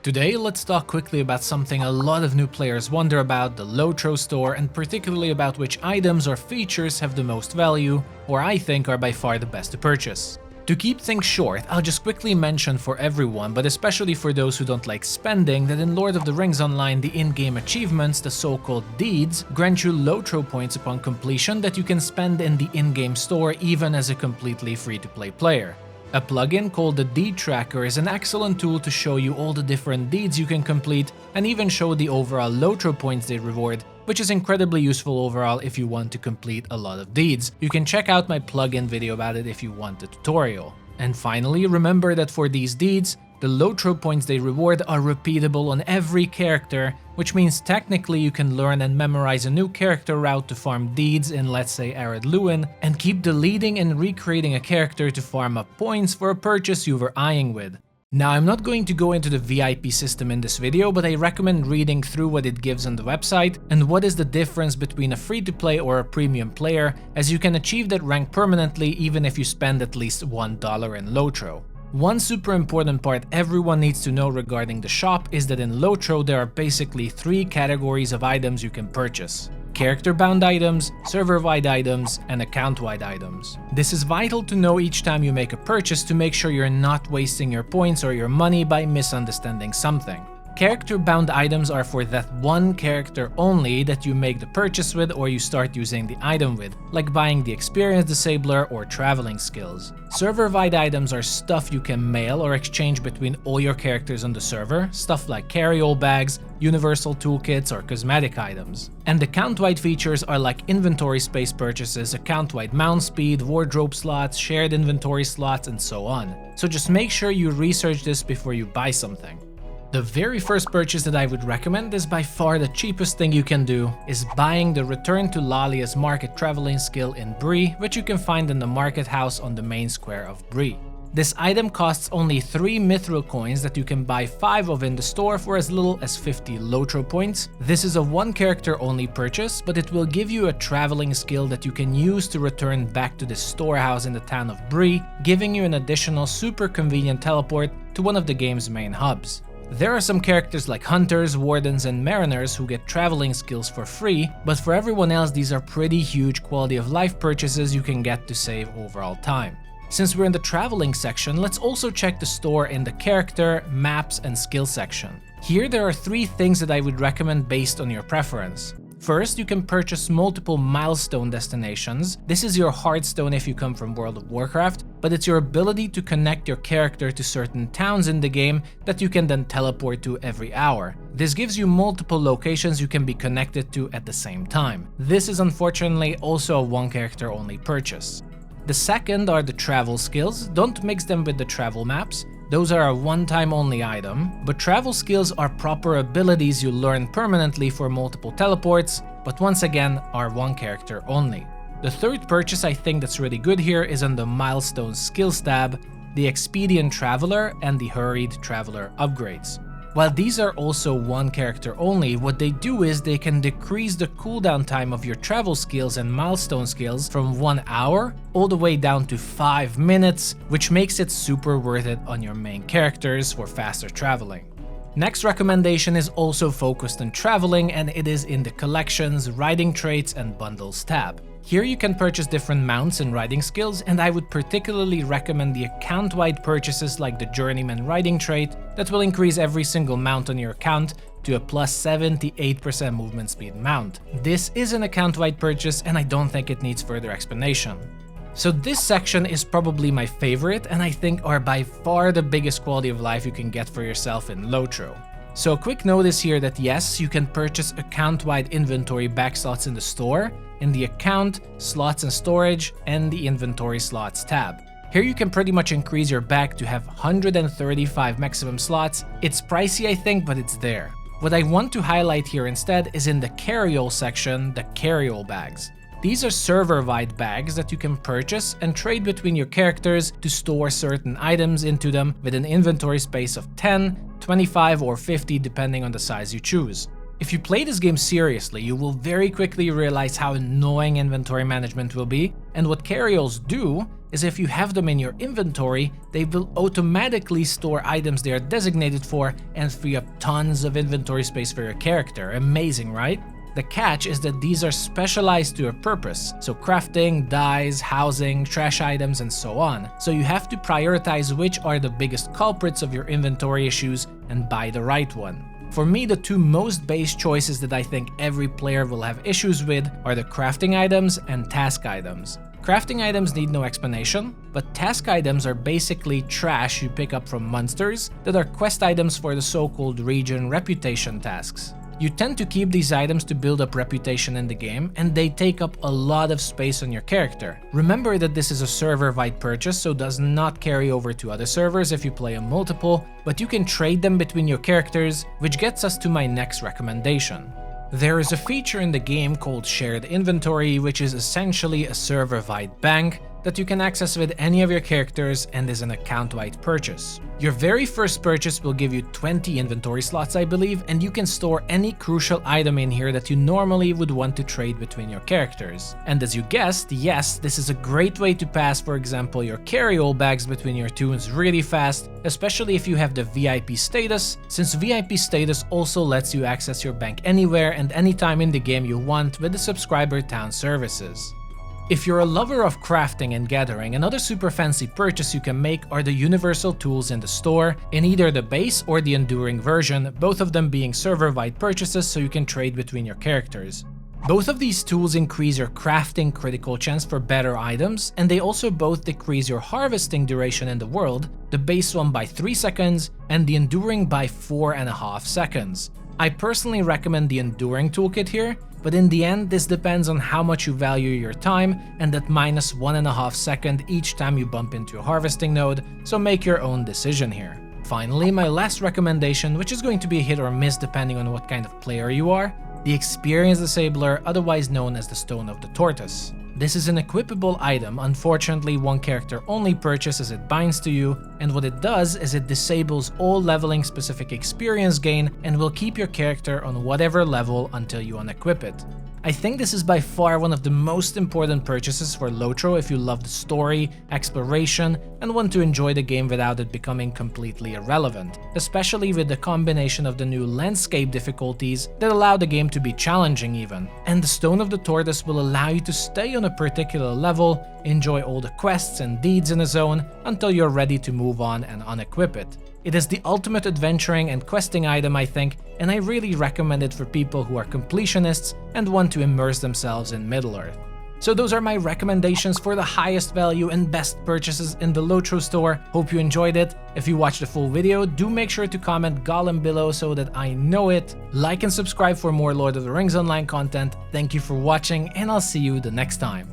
Today, let's talk quickly about something a lot of new players wonder about, the Lotro store, and particularly about which items or features have the most value, or I think are by far the best to purchase. To keep things short, I'll just quickly mention for everyone, but especially for those who don't like spending, that in Lord of the Rings Online, the in-game achievements, the so-called deeds, grant you Lotro points upon completion that you can spend in the in-game store even as a completely free-to-play player. A plugin called the Deed Tracker is an excellent tool to show you all the different deeds you can complete and even show the overall Lotro points they reward, which is incredibly useful overall if you want to complete a lot of deeds. You can check out my plugin video about it if you want the tutorial. And finally, remember that for these deeds, the Lotro points they reward are repeatable on every character, which means technically you can learn and memorize a new character route to farm deeds in, let's say, Arid Luin, and keep deleting and recreating a character to farm up points for a purchase you were eyeing with. Now, I'm not going to go into the VIP system in this video, but I recommend reading through what it gives on the website and what is the difference between a free-to-play or a premium player, as you can achieve that rank permanently even if you spend at least $1 in Lotro. One super important part everyone needs to know regarding the shop is that in Lotro there are basically 3 categories of items you can purchase: character-bound items, server-wide items, and account-wide items. This is vital to know each time you make a purchase to make sure you're not wasting your points or your money by misunderstanding something. Character-bound items are for that one character only that you make the purchase with or you start using the item with, like buying the experience disabler or traveling skills. Server-wide items are stuff you can mail or exchange between all your characters on the server, stuff like carry-all bags, universal toolkits, or cosmetic items. And account-wide features are like inventory space purchases, account-wide mount speed, wardrobe slots, shared inventory slots, and so on. So just make sure you research this before you buy something. The very first purchase that I would recommend is by far the cheapest thing you can do, is buying the Return to Lalia's Market Traveling skill in Bree, which you can find in the market house on the main square of Bree. This item costs only 3 mithril coins that you can buy 5 of in the store for as little as 50 Lotro points. This is a one character only purchase, but it will give you a traveling skill that you can use to return back to the storehouse in the town of Bree, giving you an additional super convenient teleport to one of the game's main hubs. There are some characters like hunters, wardens, and mariners who get traveling skills for free, but for everyone else these are pretty huge quality of life purchases you can get to save overall time. Since we're in the traveling section, let's also check the store in the character, maps, and skill section. Here there are 3 things that I would recommend based on your preference. First, you can purchase multiple milestone destinations. This is your Hearthstone if you come from World of Warcraft, but it's your ability to connect your character to certain towns in the game that you can then teleport to every hour. This gives you multiple locations you can be connected to at the same time. This is unfortunately also a one character only purchase. The second are the travel skills. Don't mix them with the travel maps. Those are a one-time only item, but travel skills are proper abilities you learn permanently for multiple teleports, but once again are one character only. The third purchase I think that's really good here is on the Milestone Skills tab, the Expedient Traveler and the Hurried Traveler upgrades. While these are also one character only, what they do is they can decrease the cooldown time of your travel skills and milestone skills from 1 hour all the way down to 5 minutes, which makes it super worth it on your main characters for faster traveling. Next recommendation is also focused on traveling, and it is in the Collections, Riding Traits, and Bundles tab. Here you can purchase different mounts and riding skills, and I would particularly recommend the account-wide purchases like the Journeyman riding trait that will increase every single mount on your account to a plus 78% movement speed mount. This is an account-wide purchase and I don't think it needs further explanation. So this section is probably my favorite and I think are by far the biggest quality of life you can get for yourself in Lotro. So a quick notice here that yes, you can purchase account-wide inventory back slots in the store, in the account, slots and storage, and the inventory slots tab. Here you can pretty much increase your bag to have 135 maximum slots. It's pricey I think, but it's there. What I want to highlight here instead is in the carry-all section, the carry-all bags. These are server-wide bags that you can purchase and trade between your characters to store certain items into them with an inventory space of 10, 25 or 50 depending on the size you choose. If you play this game seriously, you will very quickly realize how annoying inventory management will be, and what carryalls do is if you have them in your inventory, they will automatically store items they are designated for and free up tons of inventory space for your character. Amazing, right? The catch is that these are specialized to a purpose, so crafting, dyes, housing, trash items, and so on. So you have to prioritize which are the biggest culprits of your inventory issues and buy the right one. For me, the two most base choices that I think every player will have issues with are the crafting items and task items. Crafting items need no explanation, but task items are basically trash you pick up from monsters that are quest items for the so-called region reputation tasks. You tend to keep these items to build up reputation in the game, and they take up a lot of space on your character. Remember that this is a server-wide purchase, so does not carry over to other servers if you play a multiple, but you can trade them between your characters, which gets us to my next recommendation. There is a feature in the game called Shared Inventory, which is essentially a server-wide bank that you can access with any of your characters and is an account-wide purchase. Your very first purchase will give you 20 inventory slots, I believe, and you can store any crucial item in here that you normally would want to trade between your characters. And as you guessed, yes, this is a great way to pass, for example, your carry-all bags between your tunes really fast, especially if you have the VIP status, since VIP status also lets you access your bank anywhere and anytime in the game you want with the subscriber town services. If you're a lover of crafting and gathering, another super fancy purchase you can make are the universal tools in the store, in either the base or the enduring version, both of them being server-wide purchases so you can trade between your characters. Both of these tools increase your crafting critical chance for better items, and they also both decrease your harvesting duration in the world, the base one by 3 seconds and the enduring by 4.5 seconds. I personally recommend the enduring toolkit here, but in the end this depends on how much you value your time and that minus 1.5 seconds each time you bump into a harvesting node, so make your own decision here. Finally, my last recommendation, which is going to be a hit or miss depending on what kind of player you are, the Experience Disabler, otherwise known as the Stone of the Tortoise. This is an equipable item, unfortunately one character only purchase as it binds to you, and what it does is it disables all leveling specific experience gain and will keep your character on whatever level until you unequip it. I think this is by far one of the most important purchases for Lotro if you love the story, exploration, and want to enjoy the game without it becoming completely irrelevant, especially with the combination of the new landscape difficulties that allow the game to be challenging even. And the Stone of the Tortoise will allow you to stay on a particular level, enjoy all the quests and deeds in a zone until you're ready to move on and unequip it. It is the ultimate adventuring and questing item, I think, and I really recommend it for people who are completionists and want to immerse themselves in Middle-earth. So those are my recommendations for the highest value and best purchases in the Lotro store. Hope you enjoyed it. If you watched the full video, do make sure to comment Gollum below so that I know it. Like and subscribe for more Lord of the Rings Online content. Thank you for watching, and I'll see you the next time.